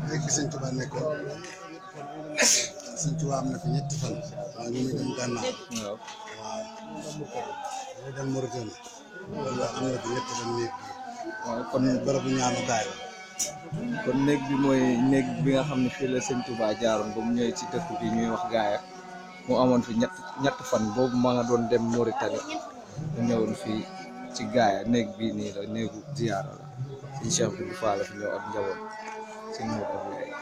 nekk Sëñ Tuubaa nekkoon Sëñ Tuubaa am na fi ñetti fan waaye ñu ngi dem Gànnaar waaw ñu dem Mauritanie wala am na fi ñetti fan néeg bi waaw kon bërëbu ñaanukaay la kon néeg bi mooy néeg bi nga xam ne fii la Sëñ Tuubaa jaaroon ba mu ñëwee ci dëkk bi ñuy wax Gaaya mu amoon fi ñett fan boobu ma nga doon dem Mauritanie mu ñëwoon fii ci Gaaya néeg bii nii la néegu ziyaara la Sëñ Cheikh bi Fall fi ñëw ak njaboot Sëñ Modou Abdoulaye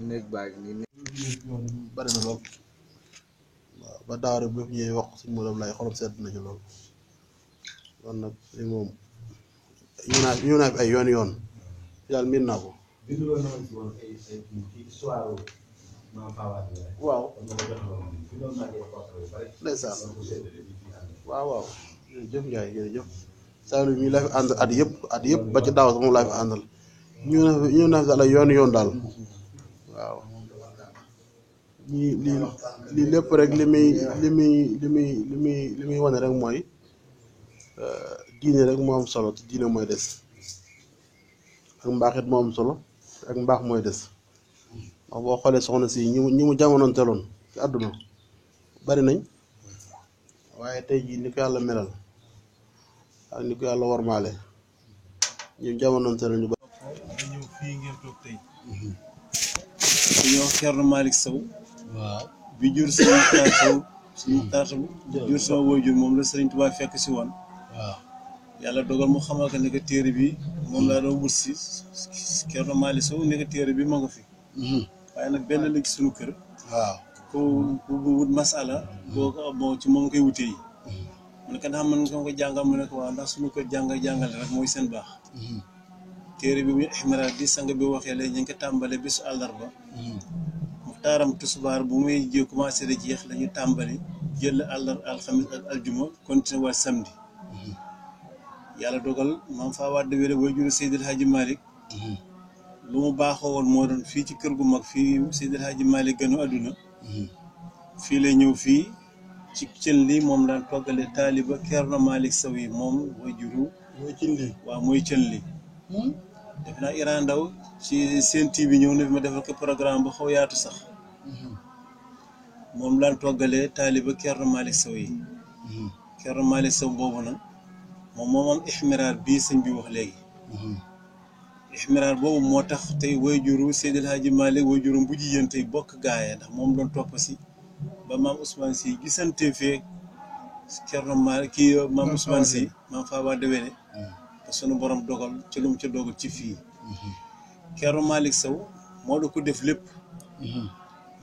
néeg baa ngi nii bari na lool waaw ba daaw rek bépp ñuy wax Sëñ Modou Abdoulaye xolam sedd na ci lool kon nag li moom ñu naa fi ay yoon yàlla miin naa ko waaw ndeysaan waaw jërëjëf Ndiaye jërëjëf Saliou mi laa fi ànd at yëpp ba ci daaw sax moom laa fi àndal ñu naa fi daal ay yoon daal waaw lii lépp rek li muy wane rek mooy diine rek moo am solo te diine mooy des ak mbaax it moo am solo ak mbaax mooy des ndax boo xoolee soxna si ñi mu jamonoonteeloon ci àdduna bari nañ waaye tey jii ni ko yàlla melal ak ni ko yàlla warmaale ñu jamonoonteeloon ñu bari. ñëw fii ngeen toog tey. ñoo Thierno Malick Sow. waaw bi jur suñu Muxtaar Sow suñu Muxtaar Sow jur sama waajur moom la Serigne Touba fekk si woon. waaw yàlla dogal mu xamal ko ne que téere bi moom laa doon wut si Thierno Malick Sow ne que téere bi ma nga fi. waaye nag benn la ci suñu kër. waaw ku wut masala boo ko boo ci moom koy wutee yi. mu ne ko ndax mën nga ko jàngal mu ne ko waaw ndax suñu kër jàngale rek mooy seen baax. téere bi muy Ihmiraar di sang bi waxee léegi ñu ngi ko tàmbale bisu àllarba. Muxtaaram tusubaar bu muy jë commencé di jeex la ñu tàmbali jël alxamis ak aljuma continué waat samedi. yàlla dogal maam faa waat wéle waajuru Seydil Hadji Malick lu mu baaxoo woon moo doon fii ci kër gu mag fii Seydil Hadji Malick gënu àdduna fii lay ñëw fii ci cën li moom daan toggale taaliba Thierno Malick Sow yi moom waajuru mooy cën li waaw mooy cën li def naa Iran Ndaw ci seen TV ñëw na fi ma defal ko programme ba xaw yaatu sax moom daan toggale taaliba Thierno Malick Sow yi Thierno Malick Sow boobu nag moom am Ihmiraar bii sëñ bi wax léegi Ihmiraar boobu moo tax tey waajuru Seydil Hadji Malick waajuram bu jigéen tey bokk Gaaya ndax moom doon topp si ba maam Ousmane Sy gisante fee Thierno Malick kii maam Ousmane Sy maam Faba Dewene te sunu borom dogal ci lu mu ca dogal ci fii Thierno Malick Sow moo da ko def lépp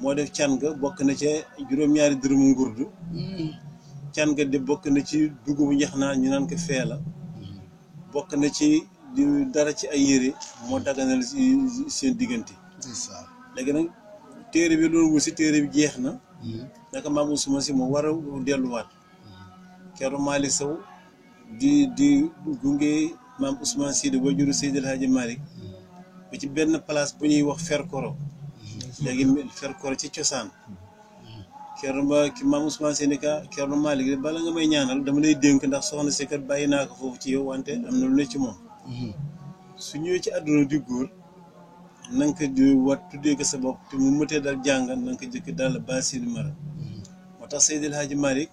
moo def can ga bokk na ca juróom-ñaari dërëmu ngurdu can ga de bokk na ci dugubu njax naa ñu naan ko feela bokk na ci dara ci ay yére moo daganal seen diggante léegi nag téere bi doon wut si téere bi jeex na naka maam Ousmane Sy moo war a delluwaat Thierno Malick Sow di gunge maam Ousmane Sy di waajuru Seydil Hadji Malick ba ci benn place bu ñuy wax Ferkoro léegi Ferkoro ci cosaan maam Ousmane Sy ni ka Thierno Malick bala nga may ñaanal dama lay dénk ndax soxna si kat bàyyi naa ko foofu ci yow wante am na lu ne ci moom su ñëwee ci àdduna di góor na nga ko di wat tuddee ko sa bopp te mu mëtee dal jàng na nga ko jëkk dal baasinu mara moo tax Seydil Hadji Malick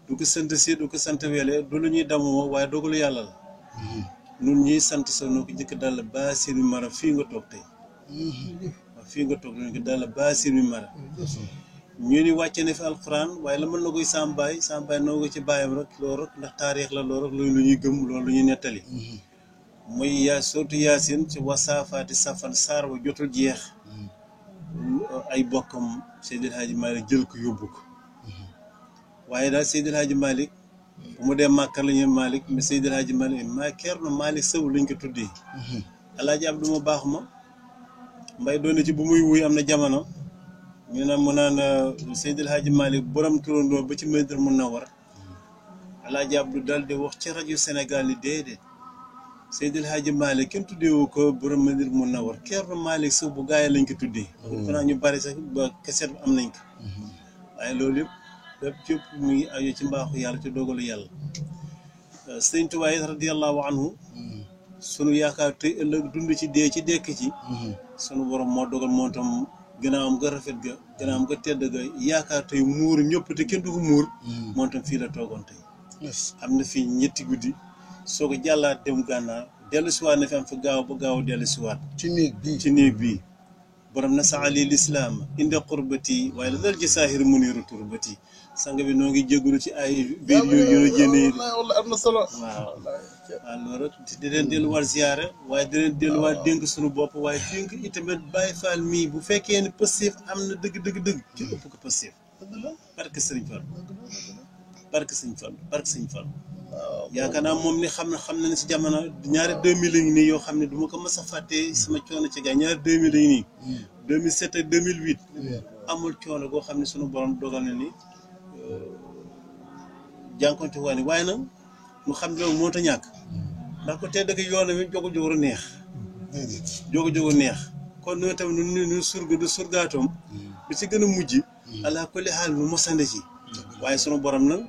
du ko sant si du ko sant weele du lu ñuy damoo waaye dogalu yàlla la nun ñuy sant sa noo ko jëkk dal baasinu mara fii nga toog tey waaw fii nga toog nañ ko dal baasinu mara ñu ni wàcce ne fi alquran waaye la mën na koy sambaay noo ko ci bàyyam rek loolu rek ndax taarix la loolu rek loolu lu ñuy gëm loolu lu ñuy nettali mooy surtout Yaasin ci wasaafaati safan saar wa jotul jeex ay bokkam Seydil Hadji Malick jël ko yóbbu ko waaye daal Seydil Hadji Malick bu mu dee Màkka la ñu Malick mais Seydil Hadji Malick Ceerno Malick Sow lañ ko tuddee Alaaji Abdou ma baax ma mbay doon na ci bu muy wuy am na jamono ñu ne mu naan Seydil Hadji Malick borom turandoo ba ci Madina Munawwara Alaaji Abdou daal di wax ci rajo Sénégal yi déedéet Seydil Hadji Malick kenn tuddeewu ko borom Madina Munawwara Ceerno Malick Sow bu gaay lañ ko tuddee fanaa ñu bari sax ba keseet am nañ ko waaye loolu yëpp cëpp mu ngi aju ci mbaaxu yàlla ci dogalu yàlla Sëñ Tuubaa radiyallahu anhu sunu yaakaar tey ëllëg dund ci dee ci dekk ci sunu borom moo dogal moom tam gannaawam ga rafet ga gannaawam ga tedd ga yaakaar tey muur ñëpp te kenn du ko muur moom tam fii la toogoon tey am na fii ñetti guddi soo ko jàllaat dem gànnaar dellu siwaat na fi am fa gaaw ba gaaw dellu siwaat ci néeg bii borom na saali lislaam inda qurbati waaye la dal ci saahir muniru turbati sang bi noo ngi jégalu ci ay biir yu la jénnee wala am na solo waaw loolu di leen delluwaat ziyaare waaye di leen delluwaat dénk suñu bopp waaye dénk itamit Baye Fall mii bu fekkee ne Pastef am na dëgg ki ëpp ko Pastef barke Sëriñ Fall barke Sëriñ Fall yaakaar naa moom ni xam na ne si jamono ñaari 2000 la ngi nii yoo xam ne du ma ko mës a fàttee sama coono ci gars ñaari 2000 la ngi nii 2007 ak 2008 amul coono goo xam ne suñu borom dogal na ni jànkonte waa ni waaye nag mu xam loolu moo ta ñàkk ndax ko tey dëgg yoon wi jogo neex jogo neex kon noonu tamit nu surga du surgaatoom bi ci gën a mujj ala kulli xaal mu mosande ci waaye sunu borom nag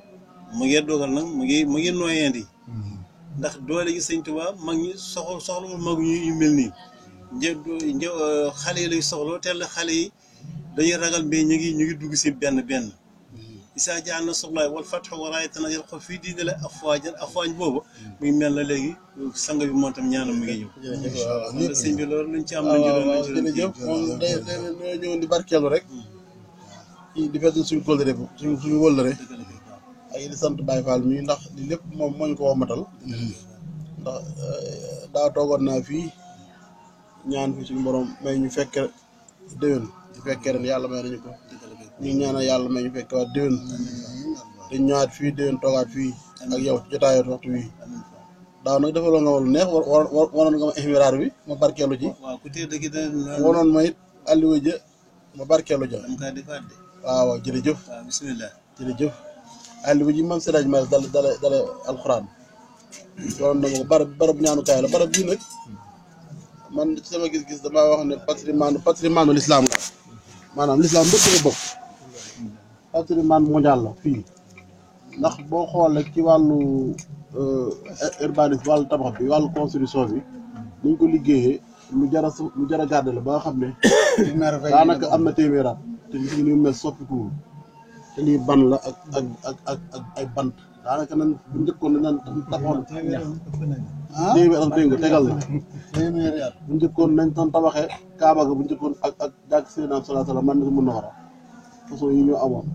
mu ngi dogal nag mu ngi nooyeenti ndax doole gi Sëñ Tuubaa mag ñi soxlawul mag ñu mel nii xale yi lay soxla teel xale yi dañuy ragal mais ñu ngi dugg si benn isaa jaa nasrullaahi wal fathu wa raayatan yadxulu fii diini llaahi afwaajan boobu mu ngi mel na léegi sang bi moom tam ñaanam mu ngi ñëw. waaw sëñ bi loolu luñ ci am. waaw jërëjëf moom day ñëw di barkeelu rek. di fedd suñu kóllëre suñu wóllëre. ak di sant Baye Fall mi ndax li lépp moom moo ñu ko womatal. ndax daa toogoon naa fii ñaan fi suñu borom may ñu fekk déwén ñu fekkee ren yàlla may nañu ko. ñu ñaanal yàlla may ñu fekk waat déwén te ñëwaat fii déwén toogaat fii ak yow jotaayoo waxtu wi daaw nag defaloo nga ma lu neex wanoon nga ma ihmiraar bi ma barkeelu ji wanoon ma it alliwa ja ma barkeelu ja waaw jërëjëf jërëjëf alliwa ji man Seydi Hadji Malick dale alxuraan doon na ko barab ñaanukaay la barab bii nag man ci sama gis-gis damaa wax ne patrimoine l'islam la maanaam l'islam bëgg ko bokk patrimoine mondial la fii ndax boo xool rek ci wàllu urbanisme wàllu tabax bi wàllu construction bi niñ ko liggéeyee lu jar a garder la ba nga xam ne daanaka am na téeméeraat te gis nga ni mu mel soppikuwul te lii ban la ak ay bant daanaka nan bu njëkkoon nañ taxoon téeméer ak dégg nga tegal na bu njëkkoon nañ doon tabaxee Kaaba ga bu njëkkoon ak jàkk Seydina sallallahu alayhi wa sallam man na mën na war a façon yi ñoo amoon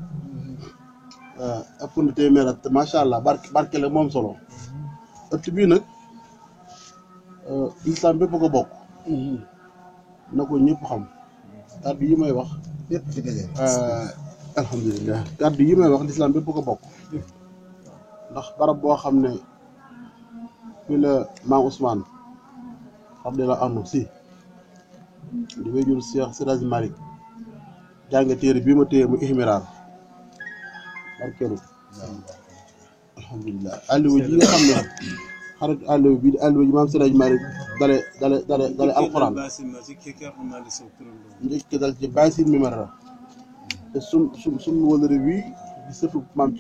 ëpp na téeméer at macha allah barke la moom solo ëtt bii nag islam bépp ko bokk na ko ñëpp xam kàddu yi may wax alhamdulilah kàddu yi may wax l'islam bépp ko bokk ndax barab boo xam ne fii la maam Ousmane xam de la andu si di wéjur Cheikh Seydi Hadji Malick jàng téere bii ma téye mu ihmiraar barkeelu alhamdulilah alliwa ji nga xam ne xarit alliwa bi di alliwa ji maam Seydi Hadji Malick dale alxuraan njëkk dal ci Basin Mimara te sun wëlëre wi di sëfu maam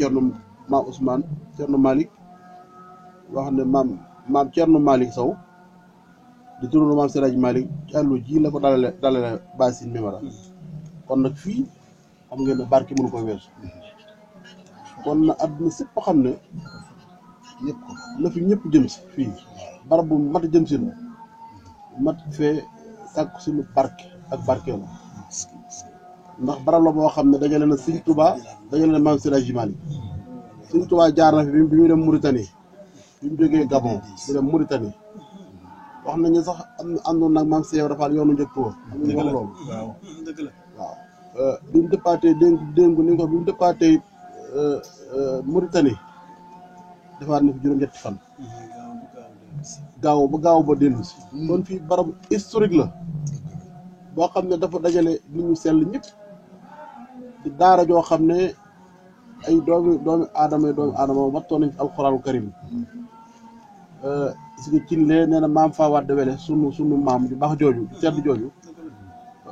Ousmane Thierno Malick wax ne maam Thierno Malick Sow di turandoo maam Seydi Hadji Malick ci àllu ji la ko dalale Basin Mimara kon nag fii xam ngeen ne barke mënu ko weesu kon na àdduna sépp xam ne ñëpp la fi ñëpp jëm si fii barab bu mat a jëm si la mat fee sàkku si lu barke ak barkeelu ndax barab la boo xam ne dajale na Sëñ Tuubaa dajale na maam Seydi Hadji Malick Sëñ Tuubaa jaar na fi bi muy dem Mauritanie bi mu jógee Gabon mu dem Mauritanie wax nañu sax àndoon nag maam Seex Ibra Faal yoonu njëkk wa am nañu wax loolu waaw bi mu dëppaatee dénku ni ko bi mu dëppaatee Mauritanie defaat na fi juróom-ñetti fan gaaw ba dellu si kon fii barab historique la boo xam ne dafa dajale nit ñu sell ñëpp di daara joo xam ne ay doomi aadama wattoon nañ ci alxuraanu karim si nga cin lee nee na maam faa wadde wele sunu maam ju baax jooju tedd jooju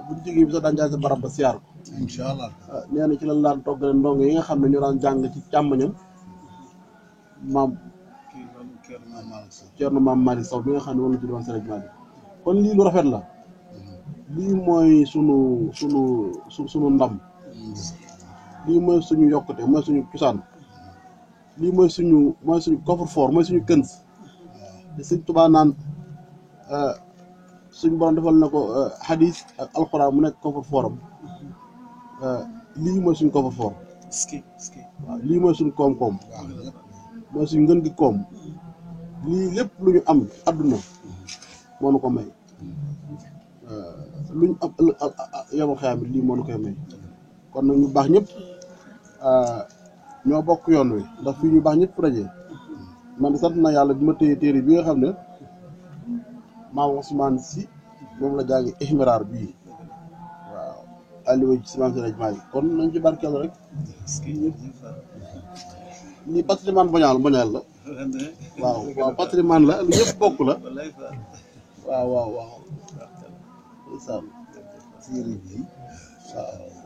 buñ jógee bi sax daan jaay sa barab ba siyaar ko incha allah nee na ci lan daan toggale ndongo yi nga xam ne ñoo daan jàng ci càmmañam maam Ceerno maam Malick Sow bi nga xam ne moom la ci doon Sëriñ Malick kon lii lu rafet la lii mooy sunu ndam lii mooy suñu yokkute mooy suñu cosaan lii mooy suñu coffre-fort mooy suñu këns te Sëñ Tuubaa naan suñu borom defal na ko hadis ak alxuraan mu nekk coffre-fortam lii mooy suñu coffre-fort waaw lii mooy suñu koom-koom mooy suñu ngën gi koom lii lépp lu ñu am àdduna moo nu ko may lu ñu am yomal xayaam lii moo nu koy may kon nag ñu baax ñëpp ñoo bokk yoon wi ndax fii ñu baax ñëpp daje man de sant na yàlla bi ma téye téere bi nga xam ne maam Ousmane Sy moom la jàngi ihmiraar bii waaw alliwa ci maam Sëriñ Maalik kon nañ ci barkeelu rek lii patrimoine mondial la waaw patrimoine la lu ñëpp bokk la waaw ndeysaan téere bi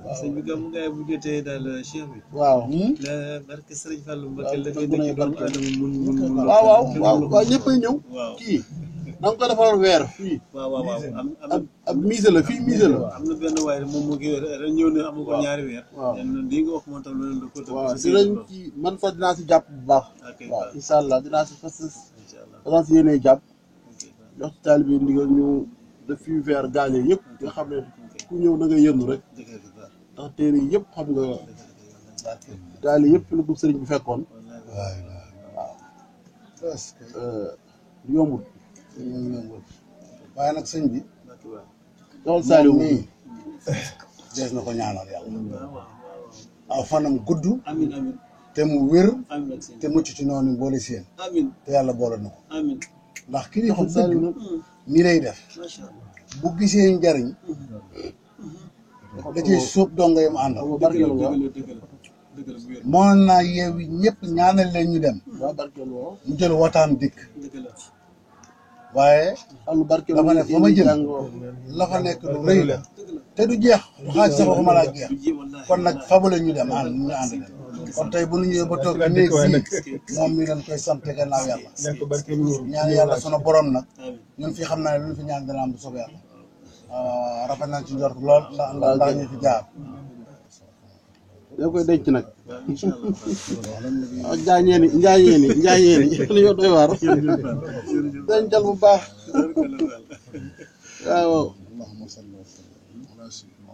waaw sëñ bi gàmmu gaay bu jotee daal cheikh bi waaw la barke Sëriñ Fallu Mbakke la fay nekk doomu aadama mun waaw ñëppay ñëw waaw kii na nga ko defal weer fii waaw ak musée la fii musée la am na benn waaye moom moo ngi ren ñëw ne amu ko ñaari weer waaw lii nga wax moom tam loolu la ko waaw dinañ ci man sax dinaa si jàpp bu baax waaw incha allah dinaa si fas si yéenee jàpp jox ci taalibe bi ndigal ñu def fii weer gaañe yëpp nga xam ne ku ñëw da nga yëndu rek ndax téere yi yëpp xam nga gaal yi yëpp la ko sëriñ bi fekkoon waaw yombut waaye nag sëñ bi doxal Saliou mii dees na ko ñaanal yàlla aw fanam gudd amiin amiin te mu wér amiin ak seen te mucc ci noonu boole seen amiin te yàlla boole na ko amiin ndax ki di xam Saliou dëgg nag nii lay def macha allah bu gisee njariñ da ciy sóob donga yam àndal barkeelu dëgg waaw la dëgg la bu wér moo naa yeewi ñëpp ñaanal leen ñu dem waaw barkeelu waaw mu jël wataan dikk dëgg la waaye allu barkeelu dafa ne fa ma jëm la fa nekk lu rëy la te du jeex du xaaj sax waxuma laa jeex du ji wallaahi kon nag fabale ñu dem ànd ñu ànd dem kon tey bu ñu ñëwee ba toog ci néeg fii moom mi leen koy sant gannaaw yàlla ñaan yàlla sunu borom nag amiin ñun fi xam naa ne lu ñu fi ñaan dina am bu soobee yàlla rafet nañ ci njort lool ndax ñu fi jaar da koy denc nag waaw incha allah waaw njaañeeni li ñoo doy waar dencal bu baax waaw allahumma salli wa sallim ala sayyidina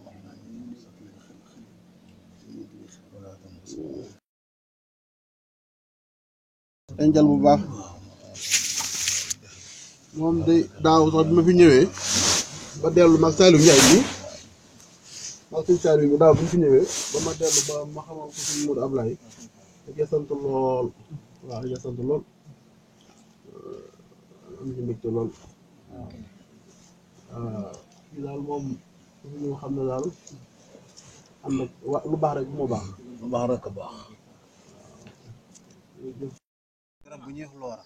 dencal bu baax moom day daaw sax bi ma fi ñëwee ba dellu mag Saliou Ndiaye bi mag suñu Saliou bi daaw bi ñu fi ñëwee ba ma dellu ba ma xamal ko suñu Modou Ablaye da sant lool waaw da sant lool am ci mbégte lool waaw fii daal moom ñu xam ne daal am na lu baax rek moo baax lu baax rek a baax garab bu ñuy wax loora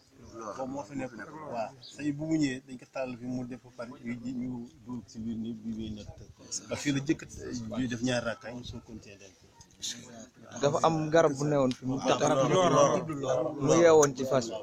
boobu moo fi nekk waaw sañ bu mu ñëwee dañ ko tàll fi mu def ba pare ñu dugg si biir ni bii bay nekk ba fii la jëkk ñu def ñaari rakkaay ñu soo continuer dem dafa am garab bu newoon fi mu tax mu yeewoon ci fas bi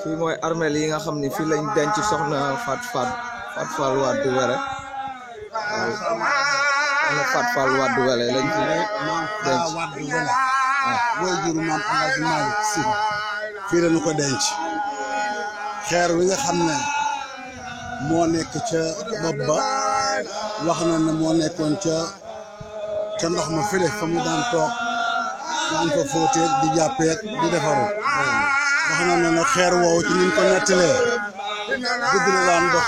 fii mooy armeel yi nga xam ni fii lañ denc soxna Fat Fall Wade Wele waaw soxna Fat Fall Wade Wele lañ fi denc Wade Wele mooy juru maam Alaaji Malick Sy fii lañu ko denc xeer wi nga xam ne moo nekk ca bopp ba wax na ne moo nekkoon ca ndox ma fële fa mu daan toog daan fa fóoteeg di jàppeeg di defaru wax na ne xeer woowu ci niñ ko nettalee dëgg la daan dox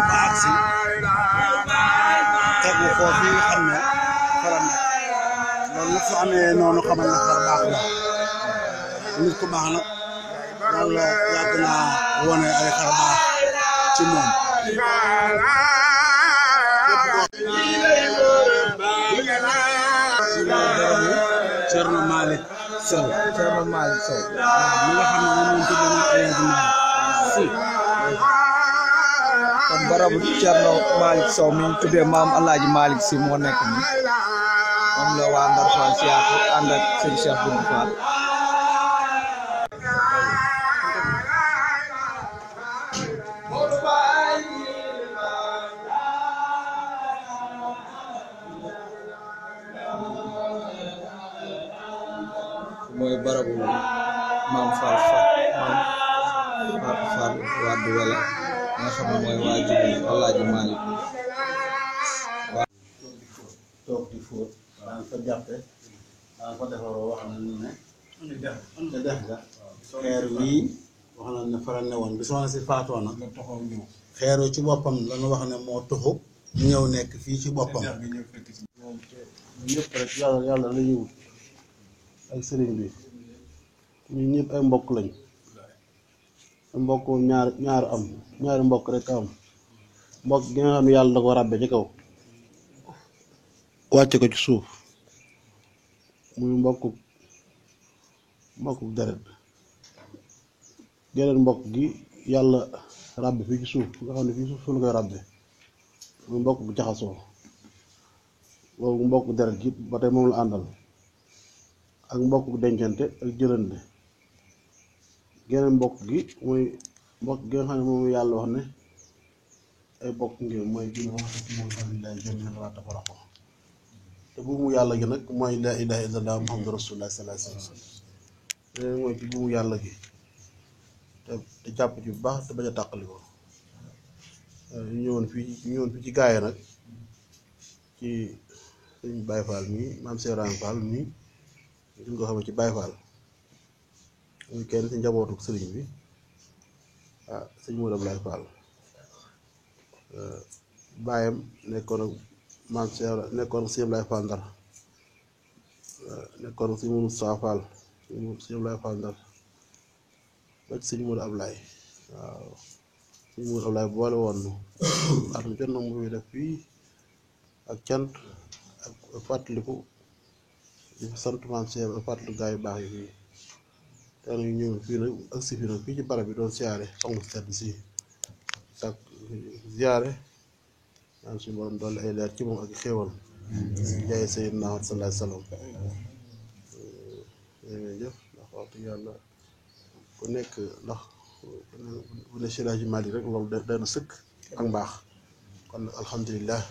ba agsi tegu foofu yi xam ne fara nekk loolu nag su amee noonu xamal ne xar baax la nit ku baax nag yàlla yàgg naa wone ay xar baax ci moom Cerno Malick Sow mi nga xam ne moom lañ tuddee Alaaji Malick Sy kon barabu Cerno Malick Sow mi ñu tuddee maam Alaaji Malick Sy moo nekk ni moom la waa Ndar Fall siyaatu ànd ak sëñ Cheikh Boubou Fall mooy barabu maam Fall Wade Wele nga xam ne mooy waajur Alaaji Malick toog di fóot daan ko jàppe daan ko defaroo wax na ne te def nga xeer wii wax na ne fara ne woon bi soxna si faatoo na xeeru ci boppam lañu wax ne moo tuxu ñëw nekk fii ci boppam ñëpp rek yàlla la ñuy wut ak sëriñ bi ñun ñëpp ay mbokk lañ mbokk ñaari mbokk rek am mbokk gi nga xam ne yàlla da ko ràbbe ci kaw wàcce ko ci suuf muy mbokku deret geneen mbokk gi yàlla ràbbe fii ci suuf nga xam ne fii suuf la koy ràbbe muy mbokk bu jaxasoo boobu mbokk deret gi ba tey moom la àndal ak mbokk dencante ak jëlante geneen mbokk gi mooy mbokk gi nga xam ne moom yàlla wax ne ay bokk ngeen mooy gi nga wax moom alhamdulilah jamii'an wa laa tafarraqu te buumu yàlla gi nag mooy laa ilaaha illallah muhammadu rasulullah sallallahu alayhi wa sallam mooy ci buumu yàlla gi te jàpp ci bu baax te bañ a tàqali ko ñu ñëwoon fii ci gaaya nag ci sëñ Baye Fall mii maam Seeraan Fall mii ñu ko xamee ci Baye Fall muy kenn ci njabootu sëriñ bi sëñ Modou Ablaye Fall baayam nekkoon ak maam Seera nekkoon ak sëñ Ablaye Fall Ndar nekkoon ak sëñ Moussa Fall sëñ Ablaye Fall Ndar ba ci sëñ Modou Ablaye waaw sëñ Modou Ablaye boole woon nu at mu jot nag mu fi def fii ak cant ak fàttaliku di sant maam Seera ak fàttaliku gaa yu baax yi fii te nag ñu ñëw fii nag ak si fii nag fii ci barab bi doon siyaare sangu sedd si tak ziyaare ñaan suñu borom doole ay leer ci moom ak xéewal jaay Seydina Muhammad sallallahu alayhi wa sallam jëf ndax waxtu yàlla ku nekk ndax bu ne Seydi Hadji Malick rek loolu day na sëkk ak mbaax kon alhamdulilah